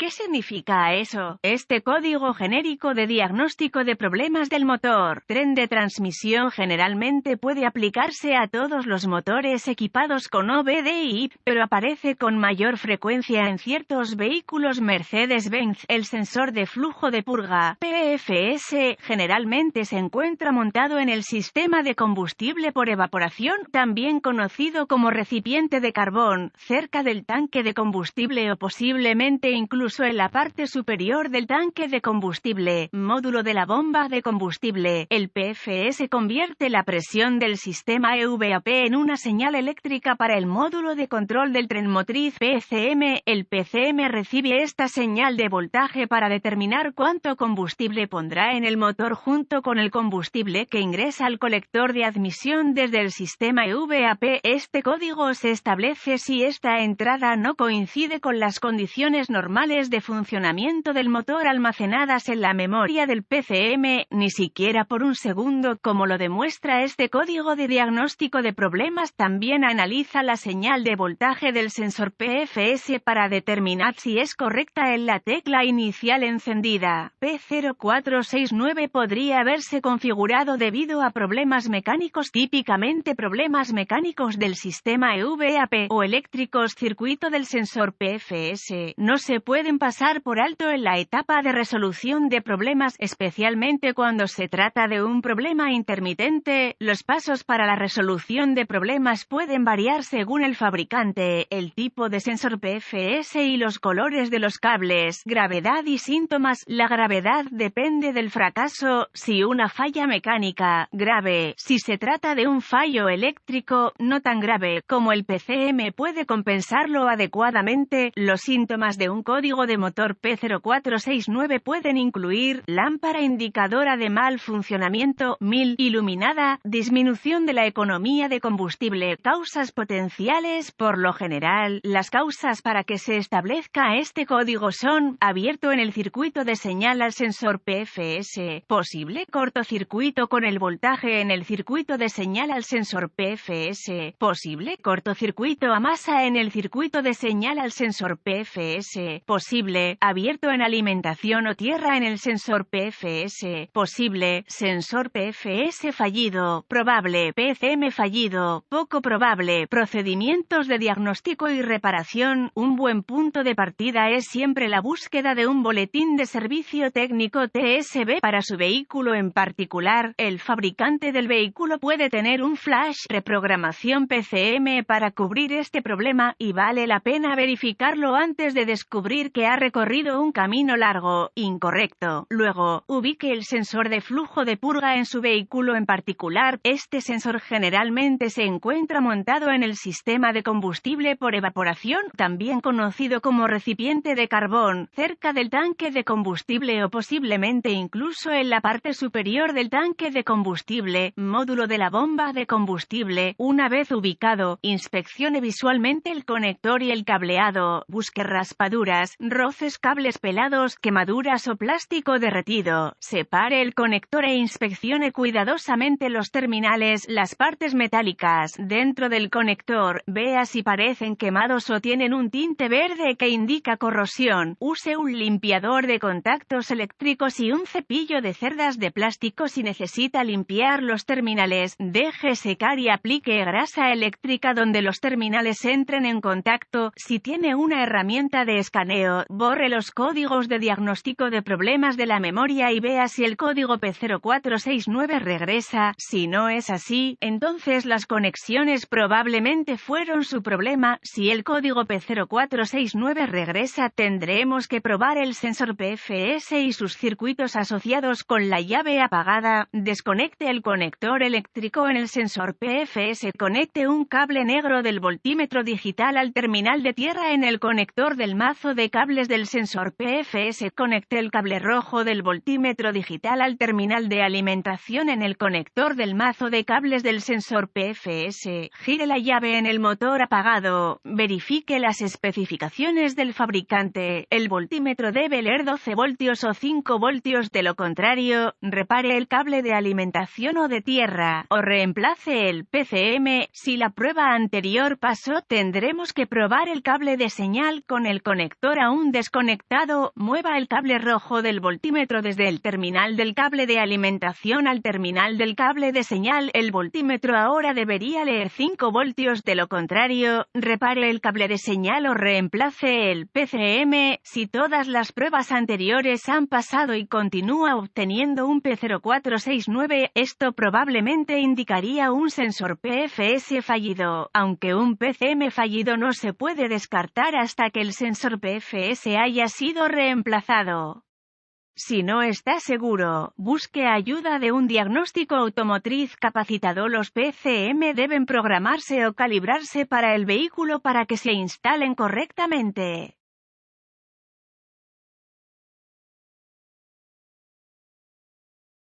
¿Qué significa eso? Este código genérico de diagnóstico de problemas del motor, tren de transmisión generalmente puede aplicarse a todos los motores equipados con OBDI, pero aparece con mayor frecuencia en ciertos vehículos Mercedes-Benz. El sensor de flujo de purga, PFS, generalmente se encuentra montado en el sistema de combustible por evaporación, también conocido como recipiente de carbón, cerca del tanque de combustible o posiblemente incluso en la parte superior del tanque de combustible, módulo de la bomba de combustible. El PFS convierte la presión del sistema EVAP en una señal eléctrica para el módulo de control del tren motriz PCM. El PCM recibe esta señal de voltaje para determinar cuánto combustible pondrá en el motor junto con el combustible que ingresa al colector de admisión desde el sistema EVAP. Este código se establece si esta entrada no coincide con las condiciones normales de funcionamiento del motor almacenadas en la memoria del PCM, ni siquiera por un segundo, como lo demuestra este código de diagnóstico de problemas. También analiza la señal de voltaje del sensor PFS para determinar si es correcta en la tecla inicial encendida. P0469 podría haberse configurado debido a problemas mecánicos, típicamente problemas mecánicos del sistema EVAP o eléctricos. Circuito del sensor PFS no se pueden pasar por alto en la etapa de resolución de problemas, especialmente cuando se trata de un problema intermitente. Los pasos para la resolución de problemas pueden variar según el fabricante, el tipo de sensor PFS y los colores de los cables. Gravedad y síntomas. La gravedad depende del fracaso. Si una falla mecánica, grave. Si se trata de un fallo eléctrico, no tan grave, como el PCM puede compensarlo adecuadamente. Los síntomas de un código de motor P0469 pueden incluir lámpara indicadora de mal funcionamiento, MIL, iluminada, disminución de la economía de combustible. Causas potenciales. Por lo general, las causas para que se establezca este código son: abierto en el circuito de señal al sensor PFS, posible cortocircuito con el voltaje en el circuito de señal al sensor PFS, posible cortocircuito a masa en el circuito de señal al sensor PFS, posible abierto en alimentación o tierra en el sensor PFS, posible sensor PFS fallido, probable PCM fallido, poco probable. Procedimientos de diagnóstico y reparación. Un buen punto de partida es siempre la búsqueda de un boletín de servicio técnico TSB para su vehículo en particular. El fabricante del vehículo puede tener un flash reprogramación PCM para cubrir este problema, y vale la pena verificarlo antes de descubrir que ha recorrido un camino largo, incorrecto. Luego, ubique el sensor de flujo de purga en su vehículo en particular. Este sensor generalmente se encuentra montado en el sistema de combustible por evaporación, también conocido como recipiente de carbón, cerca del tanque de combustible o posiblemente incluso en la parte superior del tanque de combustible, módulo de la bomba de combustible. Una vez ubicado, inspeccione visualmente el conector y el cableado, busque raspaduras, roces, cables pelados, quemaduras o plástico derretido. Separe el conector e inspeccione cuidadosamente los terminales, las partes metálicas dentro del conector. Vea si parecen quemados o tienen un tinte verde que indica corrosión. Use un limpiador de contactos eléctricos y un cepillo de cerdas de plástico si necesita limpiar los terminales. Deje secar y aplique grasa eléctrica donde los terminales entren en contacto. Si tiene una herramienta de escaneo, borre los códigos de diagnóstico de problemas de la memoria y vea si el código P0469 regresa. Si no es así, entonces las conexiones probablemente fueron su problema. Si el código P0469 regresa, tendremos que probar el sensor PFS y sus circuitos asociados con la llave apagada. Desconecte el conector eléctrico en el sensor PFS. Conecte un cable negro del voltímetro digital al terminal de tierra en el conector del mazo de cables del sensor PFS. Conecte el cable rojo del voltímetro digital al terminal de alimentación en el conector del mazo de cables del sensor PFS. Gire la llave en el motor apagado. Verifique las especificaciones del fabricante. El voltímetro debe leer 12 voltios o 5 voltios, de lo contrario, repare el cable de alimentación o de tierra, o reemplace el PCM. Si la prueba anterior pasó, tendremos que probar el cable de señal con el conector a aún desconectado, mueva el cable rojo del voltímetro desde el terminal del cable de alimentación al terminal del cable de señal. El voltímetro ahora debería leer 5 voltios, de lo contrario, repare el cable de señal o reemplace el PCM. Si todas las pruebas anteriores han pasado y continúa obteniendo un P0469, esto probablemente indicaría un sensor PFS fallido, aunque un PCM fallido no se puede descartar hasta que el sensor PFS haya sido reemplazado. Si no está seguro, busque ayuda de un diagnóstico automotriz capacitado. Los PCM deben programarse o calibrarse para el vehículo para que se instalen correctamente.